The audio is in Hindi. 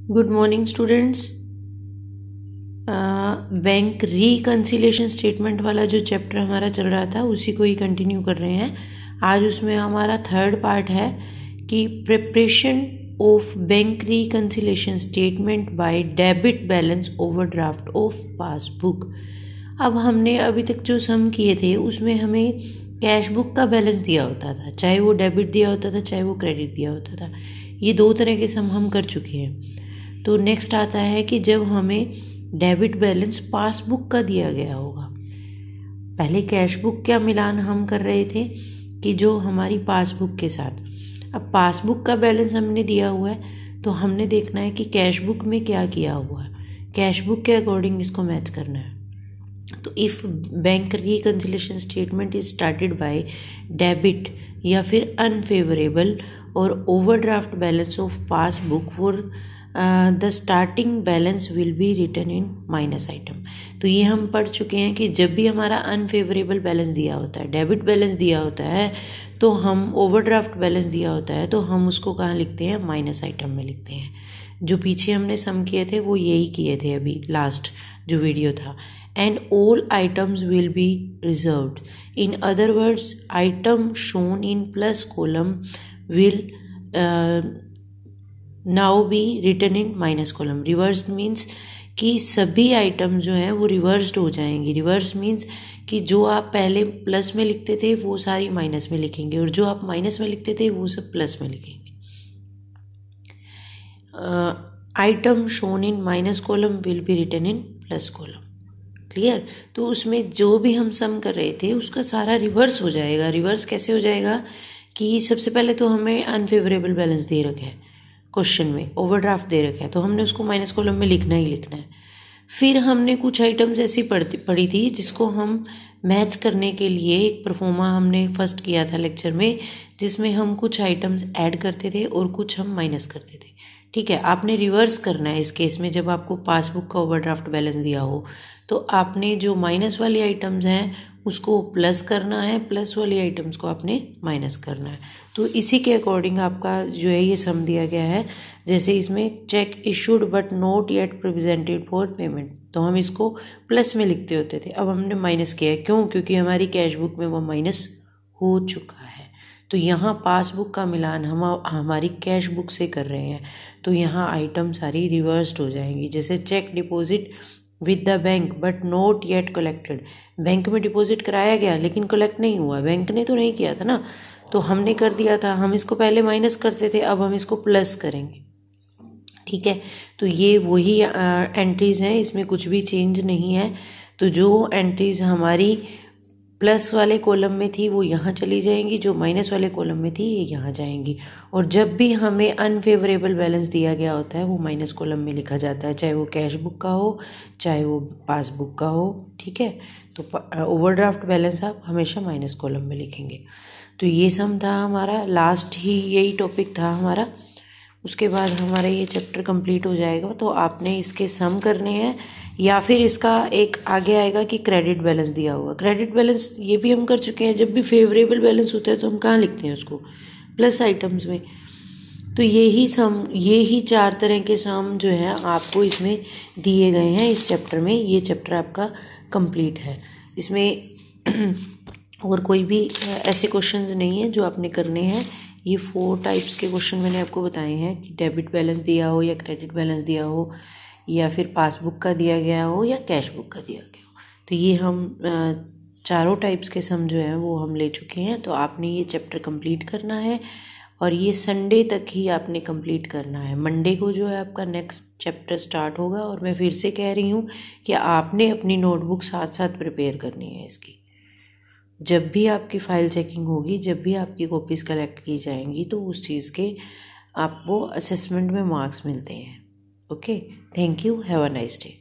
Good morning students. Bank reconciliation statement वाला जो चैप्टर हमारा चल रहा था उसी को ही कंटिन्यू कर रहे हैं। आज उसमें हमारा थर्ड पार्ट है कि preparation of bank reconciliation statement by debit balance overdraft of passbook. अब हमने अभी तक जो सम किए थे उसमें हमें कैश बुक का बैलेंस दिया होता था, चाहे वो डेबिट दिया होता था चाहे वो क्रेडिट दिया होता था। ये दो तरह के सम हम कर चुके हैं। तो नेक्स्ट आता है कि जब हमें डेबिट बैलेंस पासबुक का दिया गया होगा। पहले कैश बुक का मिलान हम कर रहे थे कि जो हमारी पासबुक के साथ। अब पासबुक का बैलेंस हमने दिया हुआ है तो हमने देखना है कि कैश बुक में क्या किया हुआ है, कैश बुक के अकॉर्डिंग इसको मैच करना है। तो if bank reconciliation statement is started by debit या फिर अनफेवरेबल और overdraft balance of passbook for the starting balance will be written in minus item. तो ये हम पढ़ चुके हैं कि जब भी हमारा अनफेवरेबल बैलेंस दिया होता है, डेबिट बैलेंस दिया होता है, तो हम ओवरड्राफ्ट बैलेंस दिया होता है तो हम उसको कहाँ लिखते हैं, माइनस आइटम में लिखते हैं। जो पीछे हमने सम किए थे वो यही किए थे अभी लास्ट जो वीडियो था। And all items will be reversed. In other words item shown in plus column will now be written in minus column. Reverse means कि सभी आइटम जो हैं वो रिवर्स्ड हो जाएंगी। रिवर्स मीन्स कि जो आप पहले प्लस में लिखते थे वो सारी माइनस में लिखेंगे और जो आप माइनस में लिखते थे वो सब प्लस में लिखेंगे। Item shown in minus column will be written in plus column. Clear? तो उसमें जो भी हम सम कर रहे थे उसका सारा रिवर्स हो जाएगा। रिवर्स कैसे हो जाएगा कि सबसे पहले तो हमें अनफेवरेबल बैलेंस दे रखा है, क्वेश्चन में ओवरड्राफ्ट दे रखा है तो हमने उसको माइनस कॉलम में लिखना ही लिखना है। फिर हमने कुछ आइटम्स ऐसी पढ़ी थी जिसको हम मैच करने के लिए एक परफॉर्मा हमने फर्स्ट किया था लेक्चर में, जिसमें हम कुछ आइटम्स ऐड करते थे और कुछ हम माइनस करते थे। ठीक है, आपने रिवर्स करना है इस केस में। जब आपको पासबुक का ओवरड्राफ्ट बैलेंस दिया हो तो आपने जो माइनस वाली आइटम्स हैं उसको प्लस करना है, प्लस वाली आइटम्स को आपने माइनस करना है। तो इसी के अकॉर्डिंग आपका जो है ये सम दिया गया है। जैसे इसमें check issued but not yet presented for payment, तो हम इसको प्लस में लिखते होते थे, अब हमने माइनस किया है। क्यों? क्योंकि हमारी कैश बुक में वो माइनस हो चुका है। तो यहाँ पासबुक का मिलान हम हमारी कैश बुक से कर रहे हैं तो यहाँ आइटम सारी रिवर्स्ड हो जाएंगी। जैसे cheque deposit with the bank but not yet collected. Bank में डिपॉजिट कराया गया लेकिन कलेक्ट नहीं हुआ, बैंक ने तो नहीं किया था ना, तो हमने कर दिया था। हम इसको पहले माइनस करते थे, अब हम इसको प्लस करेंगे। ठीक है, तो ये वही एंट्रीज हैं, इसमें कुछ भी चेंज नहीं है। तो जो एंट्रीज हमारी प्लस वाले कॉलम में थी वो यहाँ चली जाएंगी, जो माइनस वाले कॉलम में थी ये यहाँ जाएंगी। और जब भी हमें अनफेवरेबल बैलेंस दिया गया होता है वो माइनस कॉलम में लिखा जाता है, चाहे वो कैश बुक का हो चाहे वो पासबुक का हो। ठीक है, तो ओवरड्राफ्ट बैलेंस आप हमेशा माइनस कॉलम में लिखेंगे। तो ये सम था हमारा, लास्ट ही यही टॉपिक था हमारा। उसके बाद हमारा ये चैप्टर कंप्लीट हो जाएगा। तो आपने इसके सम करने हैं या फिर इसका एक आगे आएगा कि क्रेडिट बैलेंस दिया हुआ। क्रेडिट बैलेंस ये भी हम कर चुके हैं। जब भी फेवरेबल बैलेंस होता है तो हम कहाँ लिखते हैं उसको, प्लस आइटम्स में। तो यही 4 तरह के सम जो है आपको इसमें दिए गए हैं इस चैप्टर में। ये चैप्टर आपका कंप्लीट है। इसमें और कोई भी ऐसे क्वेश्चंस नहीं है जो आपने करने हैं। ये 4 टाइप्स के क्वेश्चन मैंने आपको बताए हैं कि डेबिट बैलेंस दिया हो या क्रेडिट बैलेंस दिया हो या फिर पासबुक का दिया गया हो या कैश बुक का दिया गया हो। तो ये हम चारों टाइप्स के सम जो हैं वो हम ले चुके हैं। तो आपने ये चैप्टर कंप्लीट करना है और ये संडे तक ही आपने कंप्लीट करना है। मंडे को जो है आपका नेक्स्ट चैप्टर स्टार्ट होगा। और मैं फिर से कह रही हूँ कि आपने अपनी नोटबुक साथ साथ प्रिपेयर करनी है इसकी। जब भी आपकी फ़ाइल चेकिंग होगी, जब भी आपकी कॉपीज़ कलेक्ट की जाएंगी तो उस चीज़ के आपको असेसमेंट में मार्क्स मिलते हैं। Okay, thank you, have a nice day.